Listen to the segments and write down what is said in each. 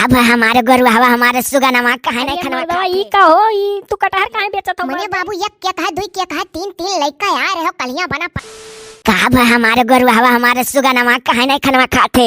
अब हमारे गोरुआ हवा हमारे सुगनमा काहे नहीं खनवा मर्दवा ई का हो ई तू कटहर काहे बेचत हो? मने बाबू एक क्या कहा दुई क्या कहा तीन तीन लइका आ रहे हो कलियां बना का भाई हमारे गोरुआ हवा हमारे सुगनमा काहे नहीं खनवा खाते।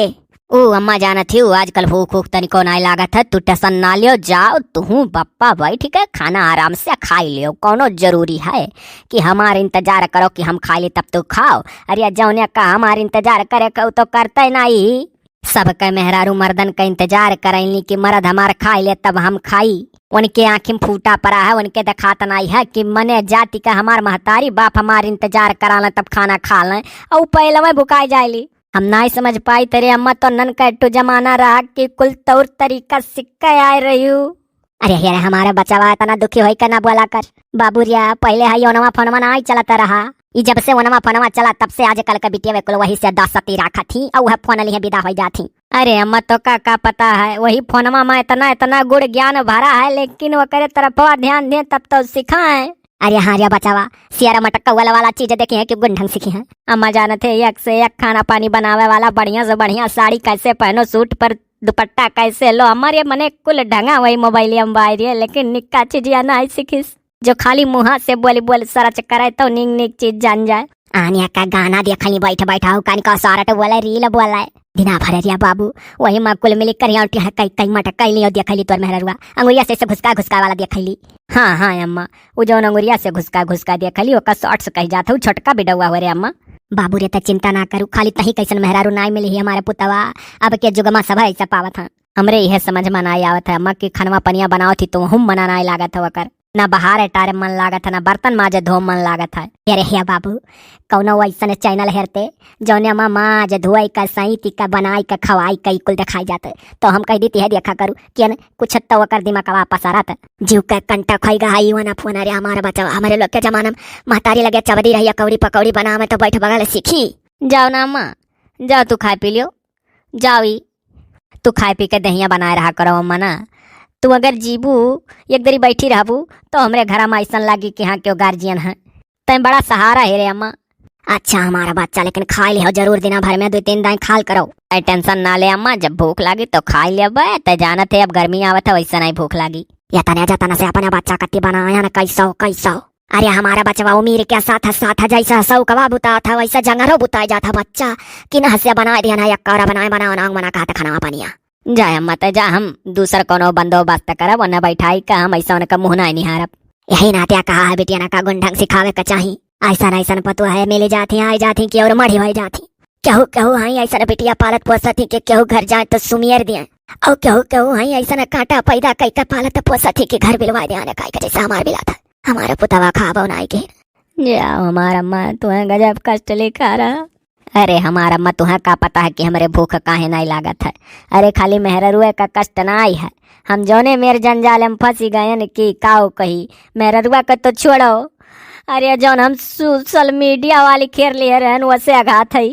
ओ अम्मा जाना थी आजकल भूख भूख तनिको नहीं लागत है, तू टेंशन ना लियो, जाओ तू पप्पा भाई ठीक है, खाना आराम से खाई लियो, कोनो जरूरी है कि हमारे इंतजार करो कि हम खा ले तब तो खाओ। अरे जौने का हमारे इंतजार करे तो करते नहीं, सबके मेहरारू मर्दन का इंतजार करेंगे कि मर्द हमार खाई ले तब हम खाई। उनके आँखिं फूटा पड़ा है, उनके दिखाता नहीं है कि मने जाति का हमार महतारी बाप हमार इंतजार करा लें तब खाना खा लें और पहले में भुकाई जाएली। हम नहीं समझ पाई तेरे अम्मा तो नन का एटू जमाना रहा कि कुल तौर तरीका सिक्का आए रही हूँ। अरे यार हमारा बच्चा हुआ इतना दुखी होई का ना बोला कर बाबू रिया, पहले है ओनमा फोनमा ना ही चलाता रहा, ई जब से ओनमा फोनमा चला तब से आजकल का बिटिया कुल वही से 10 सती रखा थी और वह फोन लिए विदा हो जाती। अरे अम्मा तो का पता है, वही फोनमा में इतना इतना गुड़ ज्ञान भरा है, लेकिन वो करे तरफ ध्यान दे तब तो सिखाए। अरे हाँ रिया बचावा सियारा मटक्का वाला चीजें देखी है कि गुण ढंग सीखी है। अम्मा जाने थे एक से एक खाना पानी बनावे वाला, बढ़िया से बढ़िया साड़ी कैसे पहनो, सूट पर दुपट्टा कैसे लो, हमारे मने कुल ढंगा वही मोबाइल में बाहर, लेकिन निक्का चीज या ना सीखिस जो खाली मुँह से बोल सरच करे तो निक निक चीज जान जाए। आनिया का गाना देखली बैठ बैठा कान का सारा तो बोला रील बोला दिना भर रिया बाबू वही माँ कुल मिली करिया उठी है कई कई मटक कैली और देखली तोर मेहरुआ अंगुरिया से घुसका वाला देखली। हाँ हाँ अम्मा वो जो अंगुरिया से घुसका देखली ओका शॉर्ट्स कह जाता हूँ, छोटका बिडवा हो रे अम्मा। बाबू रे चिंता ना करू, खाली तही कैसन मेहरारू नाई मिली हमारे पुतवा, अब के जुगमा सब ऐसा पावत है। हमरे यह समझ में नहीं आवत है अम्मा की खनवा पनिया बनाओ थी तो हम मना नहीं लागत है वकर, ना बाहर अटारे मन लागत है ना बर्तन माजे धो मन लागत है। अरे हे बाबू कौनो वैसन चैनल हेरते जौने माज धोई का सही का बनाई का खवाई का कुल दिखाई जाते तो हम कह देती है देखा करू कि कुछ तो वकर दिमाग का वापस आ रहा था। जीव का कंटा खाईगा हाई वना फोन। अरे हमारा बच्चा हमारे लोग के जमाना में महतारी लगे चबदी रही कौड़ी पकौड़ी बना में तो बैठ बगल सीखी। जाओ ना अम्मा जाओ, तू खाए पी लियो, जाओ तू खाए पी के दहिया बनाए रहा करो अम्मा ना। तू अगर जीबू एक दरी बैठी रहबू तो हमरे घर में ऐसा लागी कि हाँ क्यों गार्जियन है, तय बड़ा सहारा है रे अम्मा। अच्छा हमारा बच्चा लेकिन खा ले जरूर दिन भर में 2-3 दाएं खाल करो। टेंशन ना ले अम्मा, जब भूख लगी तो खा ले, तय जाना थे अब गर्मी आवत है वैसा नहीं भूख लगी। या तना जाता से अपना बच्चा कत्ती बनाया ना कैसो। अरे हमारा बच्चा उमीर क्या साथ जैसा सौ कवा बुता था वैसा जंगरो बुता जाता बच्चा कि न हंसिया बना दिया ना यक्का बनाओ नांग बना कहता खाना पानिया। जाए अम्मा ते जा, हम दूसर कोनो बंदोबस्त करब न बैठाई का हम ऐसा उनका मुँह नहीं निहारब। यही नात्या कहा है बेटिया ना का गुण ढंग सिखावे का चाहिए, ऐसा ऐसा पतु है मिले जाती आई जाती की और मढ़ी हो जाती। केहू हाई ऐसा बेटिया पालत पोसती के केहू घर जाए तो सुमियर दिए और केहू हाई ऐसा कांटा पैदा कई का पालत पोसती के घर बिलवा दिया ना कई जैसा हमार बिला था हमारे पुतवा खाबो नाई के। जाओ हमारा अम्मा तुम्हें गजब कष्ट लेकर रहा। अरे हमारा अम्मा तुम्हें का पता है कि हमारे भूख काहे नहीं लागत है। अरे खाली मेहरुए का कष्ट नहीं है, हम जोने मेरे जंजाल में फंसी गए न कि काऊ कही मेहरुआ का तो छोड़ो। अरे जौन हम सोशल मीडिया वाली खेर लिए रहन वैसे आघात है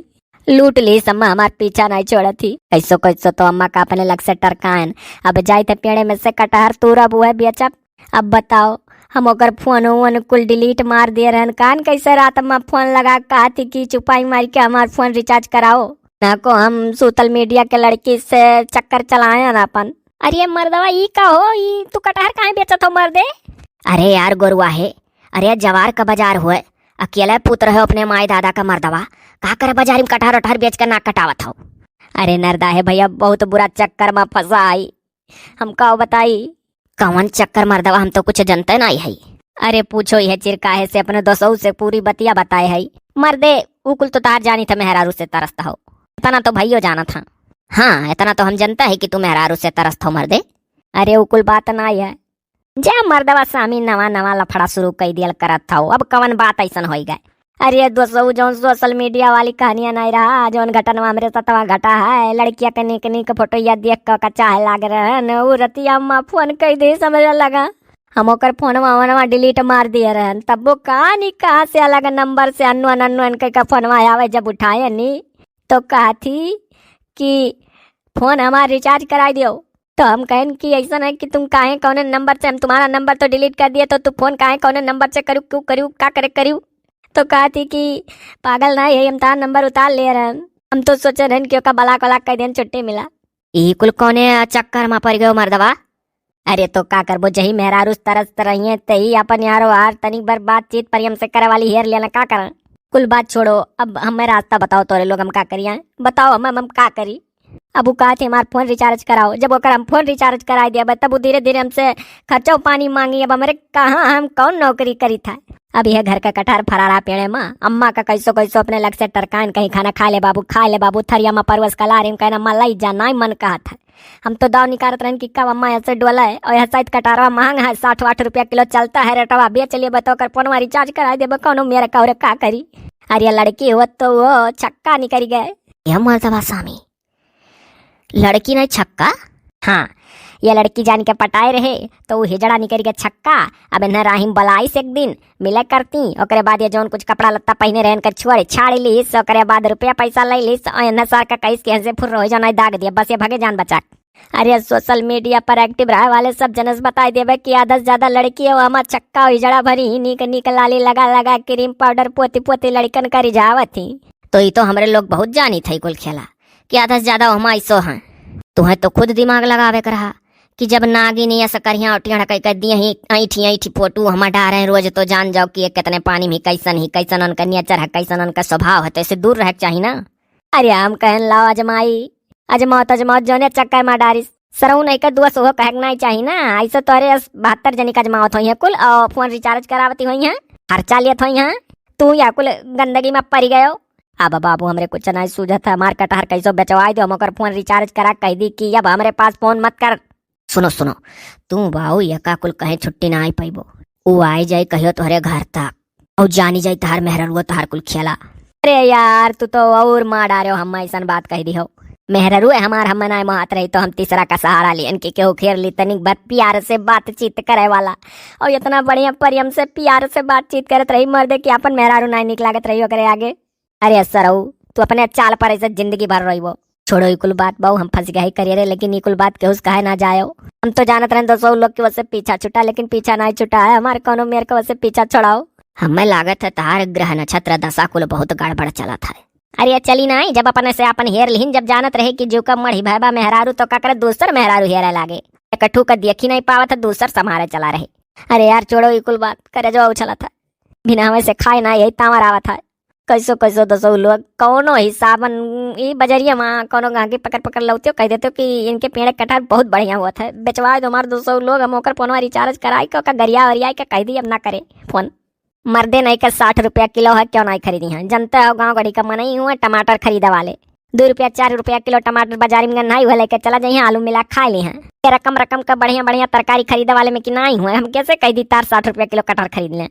लूट ली अम्मा, हमार पीछा नहीं छोड़ा थी। कैसो तो अम्मा का अपने लग से टरकायन, अब जाए थे पेड़े में से कटहर तूरा बुआ बेचब। अब बताओ हम ओकर फोन वोन कुल डिलीट मार दिए रहन, कान कैसे रात में फोन लगा कहा थी कि चुपाई मार के हमार फोन रिचार्ज कराओ ना को हम सोशल मीडिया के लड़की से चक्कर चलाए ना अपन। अरे मर्दवा ई का हो ई तू कटहर काहे बेचत हो मर्दे? अरे यार गोरुआ है, अरे जवार का बाजार हुए अकेला पुत्र है अपने माई दादा का मर्दवा का करे बाजार में कटहर उठहर बेच कर ना कटावत हो। अरे नरदा है भैया बहुत बुरा चक्कर में फंसा आई, हम का बताई कौन चक्कर मर्दवा हम तो कुछ जनते नहीं है। अरे पूछो यह चिरकाहे से अपने दोस्तों से पूरी बतिया बताए है मर्दे, उकुल तो तार जानी था मेहरारू से तरसता हो, इतना तो भैया जाना था। हाँ इतना तो हम जनता है कि तू मेहरारू से तरसता हो मर्दे। अरे उकुल बात ना है, जा मर्दवा स्वामी नवा लफड़ा शुरू कर दिया करत था, अब कवन बात ऐसा हो गए। अरे दोस्तों जो सोशल मीडिया वाली कहानियां नहीं रहा जौन घटन हमरे ततवा घटा है, लड़किया के निक फोटो या देख कर चाहे लाग रहे वो रतिया अम्मा फोन कह दे समझ लगा, हम ओकर फोनवा डिलीट मार दिए रहन, तब वो कहाँ से अलग नंबर से अनवन का फोनवा आवे जब उठाए नी तो कहा थी कि फोन हमारा रिचार्ज करा दियो। तो हम कहें कि ऐसा है कि तुम काहे कौन नंबर से, हम तुम्हारा नंबर तो डिलीट कर दिया तो तू फोन काहे कौन नंबर से करूँ क्यों करूँ क्या करे करूँ। तो कहा थी कि पागल ना है हम तार नंबर उतार ले रहे हैं, हम तो सोचे रहन कि ओका बला कला कई दिन छुट्टी मिला। ई कुल कोने चक्कर में पड़ गयो मर्दवा? अरे तो का करबो, जही मेहरारू तरस रही तही अपन यारो हार तनिक बार बातचीत परियम से करे वाली हेर लेना का करा। कुल बात छोड़ो, अब हमें रास्ता बताओ तोरे लोग हम का करिए, बताओ हम का करी। अब वो कहा थे हमार फोन रिचार्ज कराओ, जब ओकर हम फोन रिचार्ज करा दिया तब वो धीरे धीरे हमसे खर्चो पानी मांगी। अब हमारे कहाँ हम कौन नौकरी करी था। अब यह घर का कटहर फरारा पेड़े माँ अम्मा का कैसो कैसो अपने लग से टरकान कहीं खाना खा ले बाबू थरिया में परवस कला रही कहना मलाई जाना ही मन कहा था। हम तो दाव निकारत रहन कि कब अम्मा ऐसे डोला है और यह शायद कटारवा महंगा है, 60-8 रुपया किलो चलता है रेटवा बेच लिए बताओ कर फोन रिचार्ज करा दे कौनो मेरा कौरे का करी। अरे लड़की हो तो वो छक्का निकल गए। यह मर्दवा स्वामी लड़की नहीं छक्का? हाँ, ये लड़की जान के पटाए रहे तो वो हिजड़ा निकल के छक्का। अब इन्हें राहिम बलाई से एक दिन मिले करती, ओकरे बाद ये जौन कुछ कपड़ा लत्ता पहने रहन कर छुआड़े छाड़ लीस, ओकरे बाद रुपया पैसा ले लीस और इन्हें सर का कैस के हंसे फुर रहो जाना दाग दिया, बस ये भगे जान बचा। अरे सोशल मीडिया पर एक्टिव रहे वाले सब जनस बताई देवे कि आधा से ज्यादा लड़की है हमार छक्का हिजड़ा भरी नीक नीक लाली लगा लगा क्रीम पाउडर पोती पोती लड़कन का रिझावत थी। तो ये तो हमारे लोग बहुत जानी थी कुल खेला कि आधा से ज्यादा हम ऐसो हैं। तुम्हें तो खुद दिमाग लगावे कर रहा कि जब नागिनी ऐसा करिया उठिया कह दिए ही ऐठी ऐठी फोटो हम डाल रहे रोज, तो जान जाओ कि कितने पानी में कैसन उनका नेचर है, कैसन उनका स्वभाव है, तो इससे दूर रह चाहिए ना। अरे हम कहन लाओ अजमाई अजमाओ जोने चक्कर में डारी सरऊ नहीं कर दुआ सोहो कहना ही चाहिए ना। ऐसे तोरे 72 जनी का अजमावत हुई है कुल और फोन रिचार्ज करावती हुई है, खर्चा लियत हुई है, तू या कुल गंदगी में पड़ गयो। अब बाबू हमरे कुछ नहीं सूझत है, हमार कटहर कैसो बेचवाई दो, हम ओकर फोन रिचार्ज करा कह दी कि अब हमारे पास फोन मत कर। सुनो तू बाऊ यका कुल कहीं छुट्टी ना आई पैबो, वो आई जाए कहियो तोहरे घर तक और जानी जाए तहार मेहरर वो तहार कुल खेला। अरे यार तू तो और मार डारे हो, हम ऐसा बात कह दी हो। मेहररू है हमार हम नाय महत रही तो हम तीसरा का सहारा लियन कि केहू खेर ली तनिक बात प्यार से बातचीत करे वाला, और इतना बढ़िया परियम से प्यार से बातचीत करत रही मर्दे कि अपन मेहरारू नाय निक लागत रही करे आगे। अरे सरऊ तू अपने चाल पर ऐसे जिंदगी भर रही वो, छोड़ो ये कुल बात बहु हम फंस गए करिए, लेकिन ये कुल बात के उस कहे ना जाओ। हम तो जानत रहे 200 लोग की वजह से पीछा छुटा, लेकिन पीछा नहीं छुटा है हमारे कोनो मेरे को वजह से पीछा छोड़ाओ। हमें लागत है तार ग्रह नक्षत्र दशा कुल बहुत गड़बड़ चला था। अरे चली नहीं जब अपने से अपन हेर लिहिन, जब जानत रहे कि जो कब मढ़ी भाई मेहरारू तो का दूसर मेहरारू हेरा लागे, कठू का देखी नहीं पावत दूसर समारे चला रहे। अरे यार छोड़ो ये कुल बात करे जो उछला था बिना हमें से खाए ना यही तावर आवा था। कैसो 200 लोग कौनो हिसाबन ई बजरिया माँ कोनो गांगी पकड़ लौते कह देते कि इनके पेड़ कटहर बहुत बढ़िया हुआ था, बेचवा दो हमारे 200 लोग, हम ओकर फोन रिचार्ज कराई का गरिया वरिया के कह दी अब ना करे फोन। मर्दे नहीं कर 60 रुपया किलो है, क्यों नहीं खरीदी है, जनता हो गाँव गड़ी का मन ही हुआ टमाटर खरीदा वाले 2 रुपया 4 रुपया किलो टमाटर बाजारी में नहीं हुआ लेके चला जाइए आलू मिला खा ली है। रकम का बढ़िया तरकारी खरीदा वाले में कि नहीं हुआ, हम कैसे कह दी तार 60 रुपया किलो कटहर खरीद लें।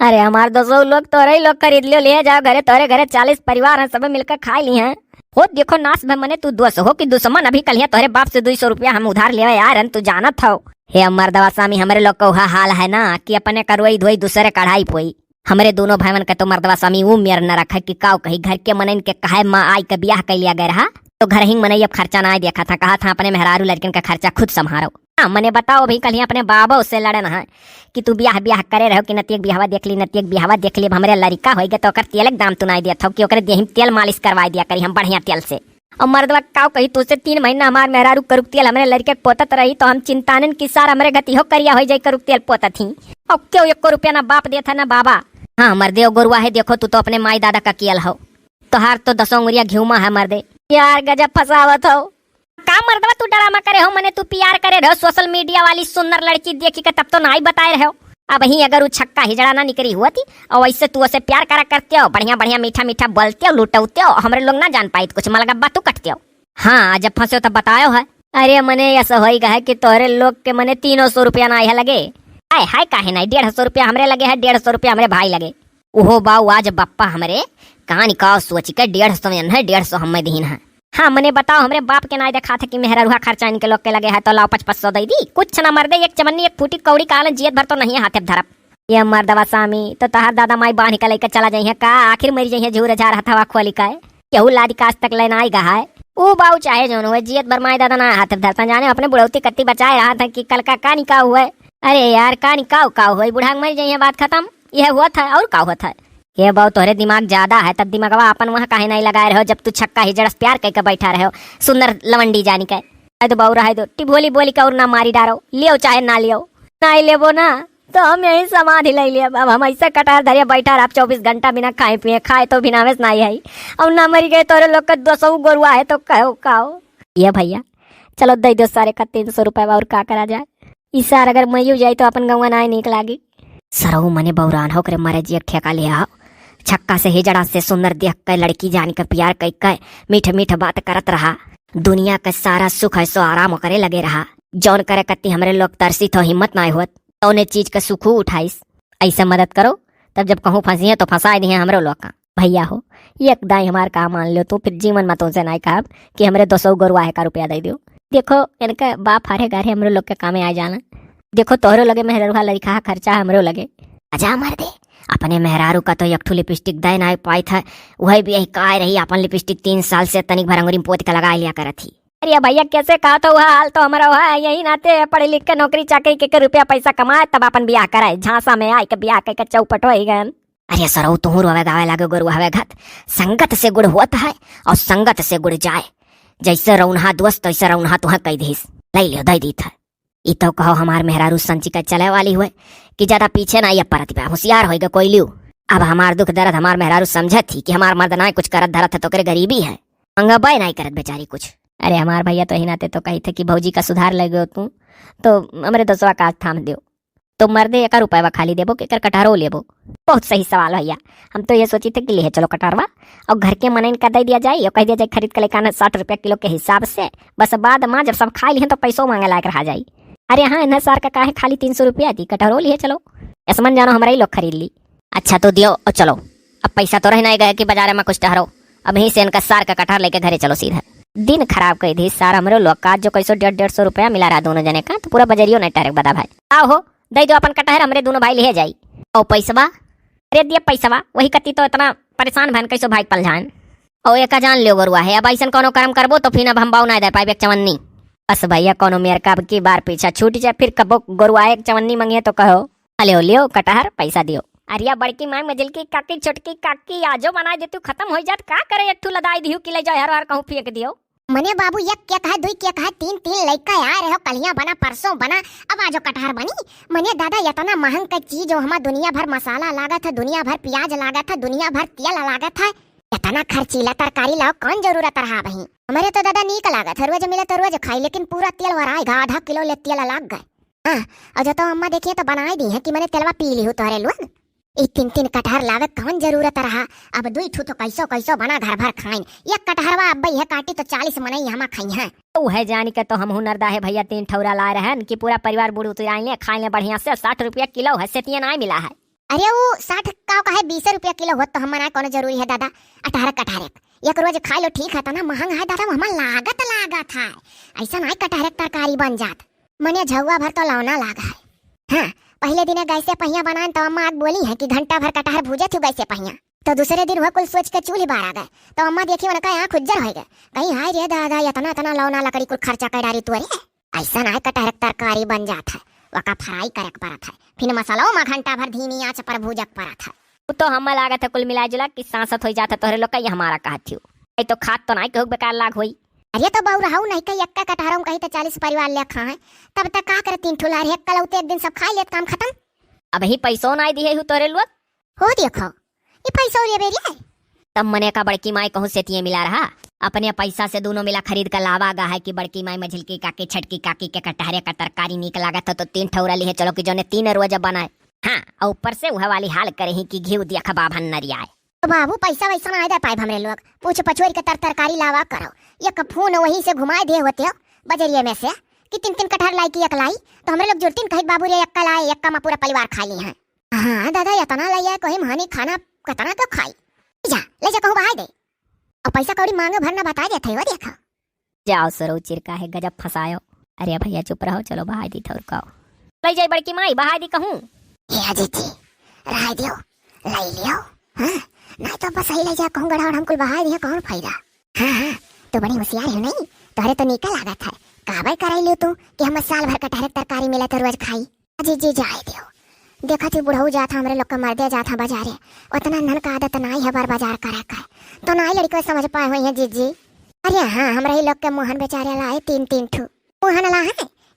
अरे हमारे 200 लोग तोरे लोग खरीद लियो, ले जाओ घरे, तोरे घरे 40 परिवार हैं, सब मिलकर खा ली हैं। हो देखो नाश भे मने तू 200 हो कि दुश्मन, अभी कल तोरे बाप से 200 रुपया हम उधार ले यार, तू जानत हो। हे अमर दवा स्वामी हमारे लोग का हाल है ना कि अपने करवाई धोई दूसरे कढ़ाई पोई। हमारे दोनों भाई मन का तो मर्दवा स्वामी वो मेर न रखा कि काव कही घर के मनन के कहे माँ आई का ब्याह कर लिया गया रहा तो घर ही मनई अब खर्चा ना देखा था, कहा था अपने मेहरारू लड़कन का खर्चा खुद संभालो। हाँ मने बताओ भाई कल अपने बाबा उससे लड़न है कि तू ब्याह करे रहो कि नतियक ब्याहवा देख ली हमारे लड़का हो गया तो तेल दाम तू नहीं दिया कि ओकरे देही तेल मालिश करवा दिया करी हम बढ़िया तेल से। और मर्दवा काव कही तुझसे 3 महीना हमारे मेहरारू करुक तेल हमारे लड़के पोतत रही तो हम चिंतानन की सार हमारे गति हो करिया हो जाए करुक तेल पोतत थी और क्यों 1 रुपया ना बाप दिया था ना बाबा। हाँ मर्दे गोरुआ है, देखो तू तो अपने माई दादा का कियल हो, तोहार तो 10 उंगलिया घिउमा है मर्दे। यार गजब फसावत हो का मर्दवा, तू डरामा करे हो मने तू प्यार करे रहो सोशल मीडिया वाली सुंदर लड़की देखी के तब तो नहीं बताए रहे हो। अब ही अगर वो छक्का हिजड़ा ना निकली हुआ थी और वैसे तू उसे प्यार करा करते हो, बढ़िया मीठा बोलते हो, लुटौते हो, हमरे लोग ना जान पाई कुछ मलगब्बा तू कटते हो। हाँ जब फंसे हो तब बतायो है। अरे मने ऐसा हो गया है कि तोहरे लोग के मने 300 रुपया ना है लगे, आए हाय काहे नहीं 150 रुपया हमरे लगे है, 150 रुपया हमरे भाई लगे। ओहो बाऊ आज बप्पा हमरे कहाँ निकाह सोच के 150 में है, 150 हम दीन है। हाँ मने बताओ हमरे बाप के ना देखा था कि मेहरुआ खर्चा इनके लोग के लगे है तो लाओ 500 दे दी, कुछ ना मर्दे एक चमन्नी 1 फूटी कौड़ी काल जियत भर तो नहीं हाथे धरप। ये मर्दवा स्वामी तो तहार दादा माई बांध के लेकर चला जाइए का, आखिर मरी जाइए झूर जा रहा था खोली का केहू लादी काज तक लेना आई गहा है। ओ बाऊ चाहे जो हुए जियत भर माई दादा ना हाथे धरता, जाने अपने बुढ़ौती कत्ती बचाए रहा था कि कल का निकाह हुआ। अरे यार का निकाह हुआ बुढ़ा मर जाइए बात खत्म, यह हुआ था और का हुआ था। ये बहु तोहरे दिमाग ज्यादा है तब दिमागवा अपन वहाँ काहे नहीं लगाए रहो जब तू छक्का हिजड़स प्यार कह के बैठा रहे हो सुंदर लवंडी जानी के। तो बहु रहा दो टिभोली बोली का और ना मारी डारो, लियो चाहे ना लियो, नहीं लेबो ना तो हम यही समाधि ले लिया। अब हम ऐसा कटार धरिया बैठा आप 24 घंटा बिना खाए पिए, खाए तो बिना वेस नहीं है। अब ना मरी गए तोरे लोग का 200 गोरुआ है तो कहो काओ ये भैया चलो दे दो सारे का 300 रुपए और का करा जाए। इस सार अगर मयू जाए तो अपन गंवा ना निक लागी। सरऊ मने बौरान हो करे मरे जी ठेका ले आओ, छक्का से हिजड़ा से सुंदर देख के लड़की जान के प्यार कई के मीठ मीठ बात करत रहा। दुनिया का सारा सुख है सो आराम करे लगे रहा। जौन करे कत्ती हमरे लोग तरसी तो हिम्मत ना होत तो उन्हें चीज का सुख उठाइस। ऐसे मदद करो तब जब कहूँ फंसी है तो फंसा दिए हमरे लोग का। भैया हो एक दाई हमार काम मान लो तू, फिर जीवन में तुमसे नहीं कहा कि हमरे 200 गोरुआ का रुपया दे दो। देखो इनका बाप हरे घर हमरे लोग के कामे आ जाना। देखो तोहरो लगे मेहरारू लिखा खर्चा हमरो लगे अजा मर दे। अपने मेहरारू का तो एक लिपस्टिक दे ना पाई था, वही भी यही काय रही अपन लिपस्टिक 3 साल से तनिक भर अंगुरी पोत के लगा लिया कर थी। अरे भैया कैसे कहा तो वह हाल तो हमारा हुआ है, यही नाते पढ़े लिख के नौकरी चाकरी के रुपया पैसा कमाए तब अपन ब्याह कराए। झांसा में आए के ब्याह के चौपट हो गए। अरे सरऊ तुहू रोवे गावे लागे गुरु हवे घत, संगत से गुड़ होता है और संगत से गुड़ जाए। जैसे रौनहा दोस्त वैसे रौनहा तुहा कह दीस ले लियो दे दी था। ई तो कहो हमार मेहरारू संची का चले वाली हुए कि ज्यादा पीछे ना ये परत होशियार होगा कोई लियो। अब हमार दुख दर्द हमार मेहरारू समझत थी कि हमार मर्द ना कुछ करत धरत है तो करे गरीबी है, मंगबाई नहीं करत बेचारी कुछ। अरे हमार भैया तो ही नाते तो कही थे कि भौजी का सुधार लगे तू तो हमरे 200 का थाम दो तो मर्दे 1 रुपया खाली देबो कि कटारो लेबो। बहुत सही सवाल भैया, हम तो ये सोची थे कि ले चलो कटारवा और घर के मन इनका दे दिया जाए और कह दिया जाए खरीद के लेकर 60 रुपया किलो के हिसाब से। बस बाद में जब सब खा लिए तो पैसों मांगे लायक रहा जाए। अरे हाँ इन्हें सार का काहे खाली 300 रुपया दी कटहरो लिए चलो ऐसमन जानो हमारा ही लोग खरीद ली। अच्छा तो दियो और चलो, अब पैसा तो रह नहीं गए कि बाजार में कुछ ठहरो, अब यहीं से इनका सार का कटहर लेके घरे चलो सीधा। दिन खराब कर दी सार हमरो लोग का जो कैसो 150 रुपया मिला रहा दोनों जने का, तो पूरा बजरियो नहीं टहरे बता भाई। आओ हो दे दो अपन कटहर हमरे दोनों भाई ले जाई। और पैसवा अरे दिया पैसवा वही कती तो इतना परेशान भन कैसो भाई पल जान और एक जान लियो गरुआ है। अब ऐसा कोनो कर्म करबो तो फिर अब हम बाऊ नहीं दे पाए चवन्नी। बस भैया कोनो मेरे का की बार पीछा छूट जाए फिर कबो गरुआ एक चवन्नी मंगे तो कहो अले लियो कटहर पैसा दियो। अरिया बड़की माई मजल की काकी छोटकी काकी आजो बना देती खत्म हो जात का करे एक लदाई दियो कि ले जाओ हर हर कहूँ फेंक दियो। मने बाबू एक क्या कहा दुई क्या कहा 3 लड़का आ रहे हो कलिया बना परसों बना अब आजो कटहर बनी। मने दादा इतना महंग का चीज हो हमारा दुनिया भर मसाला लागा था, दुनिया भर प्याज लागा था, दुनिया भर तेल लागा था, इतना खर्चीला तरकारी लाओ कौन जरूरत रहा भाई। हमारे तो दादा नीक लागा था, रोज मिले तो रोज खाई लेकिन पूरा तेल भराएगा आधा किलो ले तेल लाग गए। हाँ और जो तो अम्मा देखिए तो बनाई दी है कि मैंने तेलवा पी ली हूँ तोरे लोग। 3 कटहर लावे कौन जरूरत रहा। अब 2 ठू तो कैसो कैसो बना घर भर खाइन, एक कटहरवा अब है काटी तो 40 मनई हमा खाई है। है जानी के तो हम हुनरदा है भैया 3 ठौरा ला रहे हैं कि पूरा परिवार बुढ़ उतराइले खाई ले बढ़िया से 60 रुपया किलो है से नहीं मिला है। अरे वो 60 का है 20 रुपया किलो हो तो हमारा कौन जरूरी है दादा। 18 कटहर एक रोज खा लो ठीक है तो ना महंग है दादा, हमारा लागत है ऐसा नहीं कटहर तरकारी बन जात। मने झुआ भर तो लौना लागा है। हाँ पहले दिन गैसे पहिया बनाए तो अम्मा आज बोली है कि घंटा भर कटहर भूजे थी गैसे पहिया, तो दूसरे दिन वह कुल सोच के चूल्ही बार आ गए तो अम्मा देखी उनका यहाँ खुज्जर हो गए कहीं हाय रे दादा इतना लौना लकड़ी कुल खर्चा कर डारी तू। अरे ऐसा ना कटहर तरकारी बन जात है, वका फ्राई करे पड़त है फिर मसाला में घंटा भर धीमी आंच पर भूजक पड़त है। तो हम लागत है कुल मिला जुला कि सांसत हो जाता तोहरे लोग का हमारा कहा थी तो खाद तो नहीं कहूँ बेकार लाग हुई। अरे तो बहु रहू नहीं कहीं एक कटहरों कहीं तो 40 परिवार ले खा है तब तक का करे 3 ठुला एक कलौते एक दिन सब खा लेत काम खत्म। अब ही पैसों नहीं दिए तोरे लोग हो देखो ये पैसा ले बेरिया तब मने का बड़की माई कहूँ से मिला रहा अपने पैसा से दोनों मिला खरीद कर लावा गा है कि बड़की माई मझिलकी काकी छटकी काकी के कटहरे का तरकारी निक लगा था तो 3 ठौरा लिए चलो कि जो ने 3 रोज बनाए। हाँ और ऊपर से वह वाली हाल करे ही कि घी दिया खबा भन आए। तो बाबू पैसा वैसा ना दे पाए हमरे लोग पूछ पछोर के तरकारी लावा करो एक फोन वहीं से घुमाए दे होते हो बजरिए में से कि 3 कटहर लाई की एक लाई तो हमरे लोग जुड़तीन कहीं बाबू रे एक लाए एक में पूरा परिवार खा ली है। हाँ दादा इतना लाइए कहीं महानी खाना कतना तो खाई जा ले जा कहूँ बहाई दे और पैसा कौड़ी मांगे भरना बता देते हो देखा। जाओ सरो चिरका है गजब फसायो। अरे भैया चुप रहो चलो बहाई दी था रुकाओ ले जाए बड़की माई बहाई दी कहूँ ये अजीती रह दियो ले लियो। हाँ नहीं तो बस ही ले जा कहूँ गड़ा और हमको बहाई दिया कौन फायदा। हाँ तो बड़ी होशियार है नहीं तोहरे तो निकल लागत है काबर कराई लियो तू कि हम साल भर कटहर तरकारी मिला तो रोज खाई। जी जी जाए दियो देखा थी बुढ़ऊ जाता हमरे लोग का मर्दे जाता बाजारे उतना नन का आदत नहीं है बार बाजार करे का तो नहीं लड़की समझ पाए हुई है जी। अरे हाँ हमरा ही लोग के मोहन बेचारे लाए 3 ठू वहाँ नला है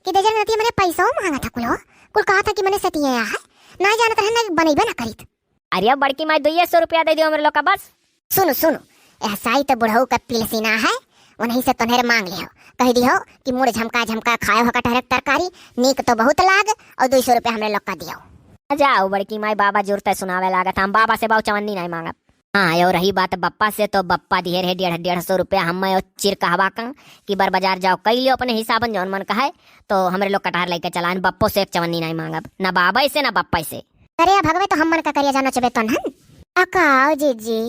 कि दे जन मैंने पैसा मांगा था कुल कहा था कि मैंने सतिया है ना जानत रहे ना बनेबे ना करित। अरे बड़की माई 200 रुपया दे दियो मेरे लोग का बस। सुनो ऐसा ही तो बुढ़ऊ का पिलसीना है, उन्हीं से तोहरे मांग लियो, कह दियो कि मुड़ झमका झमका खाए हो कटहर के तरकारी नीक तो बहुत लाग और 200 रुपया हमरे लोग का दियो। जाओ बड़की माई बाबा जुड़ते सुनावे लागत, हम बाबा से बाऊ चवन्नी नहीं मांगत। हाँ और रही बात बप्पा से, तो बप्पा दिए रहे 150 रुपया हम चिर कहवा का कि बार बाजार जाओ कई लियो अपने हिसाबन जौन मन कहे, तो हमरे लोग कटहर लेके चलान, बप्पो से एक चवन्नी नहीं मांगब, ना बाबा से ना बप्पा से। अरे भगवे तो हम मन का करिया जानो चबे तो नन अकाओ जी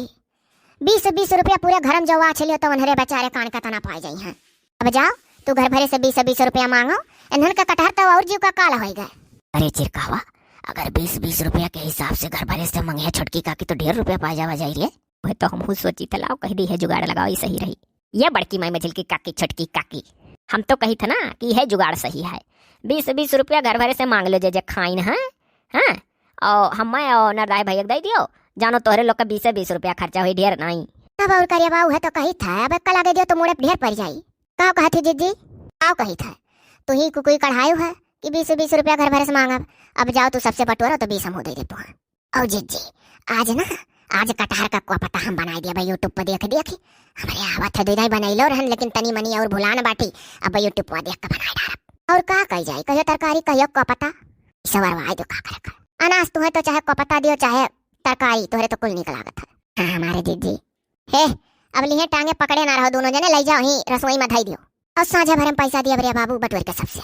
20 रुपया पूरे घर में जवा छलियो तो उन्हरे बेचारे कान का तना पाई जाई हैं। अब जाओ तू घर भरे से 20 रुपया मांगो, इन्हन का कटहर तो और जीव का काला होई गए। अरे चिर कहवा अगर 20 रुपया के हिसाब से घर भरे से मंगे छोटकी काकी तो 1.5 रुपया पाई जावा जाई रे। वह तो हम सोची तलाव कह दी है जुगाड़ लगाओ सही रही। ये बड़की माई मझिल की काकी छोटकी काकी हम तो कही था ना कि है जुगाड़ सही है। 20 रुपया घर भरे से मांग लो जे खाइन है। हाँ और हम और नरदाई भैया दे दियो, जानो तोहरे लोग का 20 रुपया खर्चा हुई, ढेर नहीं। अब और करिया बाऊ है तो कही था, अब कल आगे दियो तो मोड़े ढेर पड़ जाई। का कहा थी जीजी आओ कही था तू ही कोई कढ़ाई है कि 20 रुपया घर भरे से मांगब। अब जाओ तू सबसे बटोरा तो 20 हम दे दे तुहा। और जीजी आज कटहर का पता हम बनाई दिया भाई यूट्यूब पर देख हमारे आवत है दुई बनैलो रहन, लेकिन तनी मनी और भुलान बाटी अब यूट्यूब पर देख के बनाई डाल। और का कही जाए कहियो तरकारी कहियो को पता सवार वाई दो का करे अनाज तुम्हें तो चाहे को पता दियो चाहे तरकारी तोहरे तो कुल निकल लागत है। हाँ हमारे दीदी हे अब लिहे टांगे पकड़े ना रहो, दोनों जने ले जाओ ही रसोई में धाई दियो और साझा भरम पैसा दिया बरे बाबू बटवर के सबसे।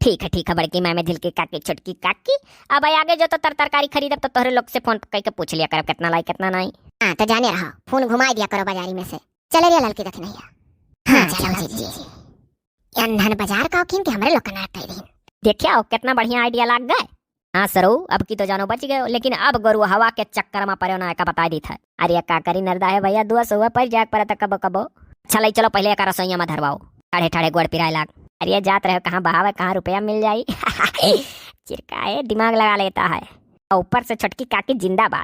ठीक है बड़की मैं दिल की काकी छोटकी काकी। अब आगे जो तो तरकारी खरीदब तो तोहरे लोग से फोन करके पूछ लिया कर कितना लाई कितना नहीं। हाँ तो जाने रहो फोन घुमाई दिया करो बाजारी में से। चले रे लड़की देख नहीं। हाँ चलो जी अंधन बाजार का किन के हमरे लोग का नाटक दिन देखियो कितना बढ़िया आइडिया लाग गए। हाँ सरो अब की तो जानो बच गए, लेकिन अब गोरु हवा के चक्कर में पड़े ना का बता दी था। अरे का करी नरदा है भैया 200 पर जाग पर कबो कबो। चलो पहले का रसोईया में धरवाओ, ठाड़े ठाड़े गोड़ पिराए लाग। अरे जात रहे कहाँ बहावे कहाँ रुपया मिल जाई चिरकाए दिमाग लगा लेता है। और ऊपर से छोटकी काकी जिंदाबाद।